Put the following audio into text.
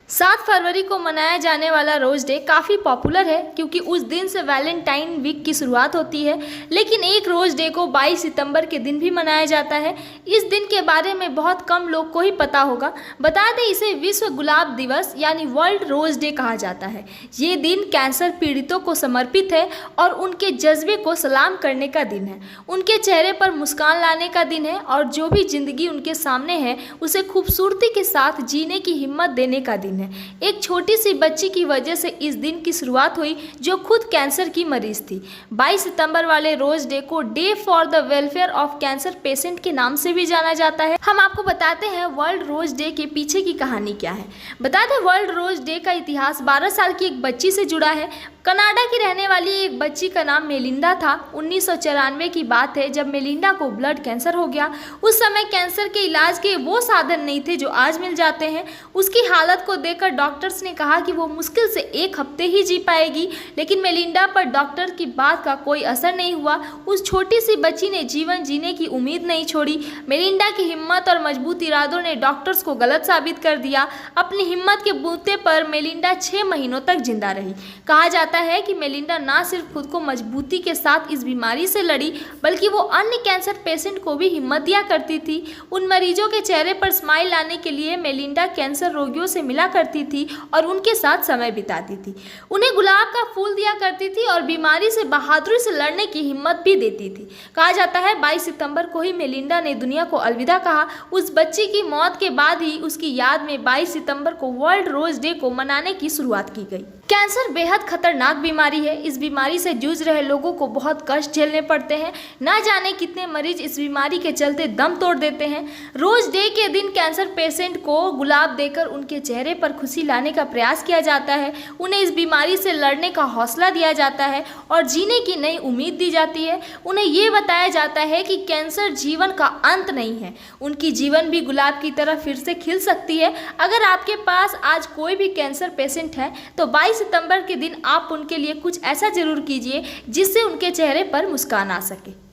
7 फरवरी को मनाया जाने वाला रोज डे काफ़ी पॉपुलर है क्योंकि उस दिन से वैलेंटाइन वीक की शुरुआत होती है। लेकिन एक रोज डे को 22 सितंबर के दिन भी मनाया जाता है। इस दिन के बारे में बहुत कम लोग को ही पता होगा। बता दें, इसे विश्व गुलाब दिवस यानी वर्ल्ड रोज डे कहा जाता है। ये दिन कैंसर पीड़ितों को समर्पित है और उनके जज्बे को सलाम करने का दिन है। उनके चेहरे पर मुस्कान लाने का दिन है और जो भी जिंदगी उनके सामने है उसे खूबसूरती के साथ जीने की हिम्मत देने का दिन है। एक छोटी सी बच्ची की वजह से इस दिन की शुरुआत हुई जो खुद कैंसर की मरीज थी। 22 सितंबर वाले रोज डे को day for the welfare of cancer patient के नाम से भी जाना जाता है। हम आपको बताते हैं वर्ल्ड रोज डे के पीछे की कहानी क्या है। बता दें, वर्ल्ड रोज डे का इतिहास 12 साल की एक बच्ची से जुड़ा है। कनाडा की रहने वाली एक बच्ची का नाम मेलिंडा था। 1994 की बात है जब मेलिंडा को ब्लड कैंसर हो गया। उस समय कैंसर के इलाज के वो साधन नहीं थे जो आज मिल जाते हैं। उसकी हालत को देखकर डॉक्टर्स ने कहा कि वो मुश्किल से 1 हफ्ते ही जी पाएगी, लेकिन मेलिंडा पर डॉक्टर की बात का कोई असर नहीं हुआ। उस छोटी सी बच्ची ने जीवन जीने की उम्मीद नहीं छोड़ी। मेलिंडा की हिम्मत और मजबूत इरादों ने डॉक्टर्स को गलत साबित कर दिया। अपनी हिम्मत के बूते पर मेलिंडा 6 महीनों तक जिंदा रही। कहा जाता है कि मेलिंडा ना सिर्फ खुद को मजबूती के साथ इस बीमारी से लड़ी, बल्कि वो अन्य कैंसर पेशेंट को भी हिम्मत दिया करती थी। उन मरीजों के चेहरे पर स्माइल लाने के लिए मेलिंडा कैंसर रोगियों से मिला करती थी और उनके साथ समय बिताती थी। उन्हें गुलाब का फूल दिया करती थी और बीमारी से बहादुरी से लड़ने की हिम्मत भी देती थी। कहा जाता है 22 सितंबर को ही मेलिंडा ने दुनिया को अलविदा कहा। उस बच्ची की मौत के बाद ही उसकी याद में 22 सितंबर को वर्ल्ड रोज डे को मनाने की शुरुआत की गई। कैंसर बेहद खतरनाक बीमारी है। इस बीमारी से जूझ रहे लोगों को बहुत कष्ट झेलने पड़ते हैं। ना जाने कितने मरीज इस बीमारी के चलते दम तोड़ देते हैं। रोज डे के दिन कैंसर पेशेंट को गुलाब देकर उनके चेहरे पर खुशी लाने का प्रयास किया जाता है। उन्हें इस बीमारी से लड़ने का हौसला दिया जाता है और जीने की नई उम्मीद दी जाती है। उन्हें ये बताया जाता है कि कैंसर जीवन का अंत नहीं है, उनकी जीवन भी गुलाब की तरह फिर से खिल सकती है। अगर आपके पास आज कोई भी कैंसर पेशेंट है तो 22 सितंबर के दिन आप उनके लिए कुछ ऐसा जरूर कीजिए जिससे उनके चेहरे पर मुस्कान आ सके।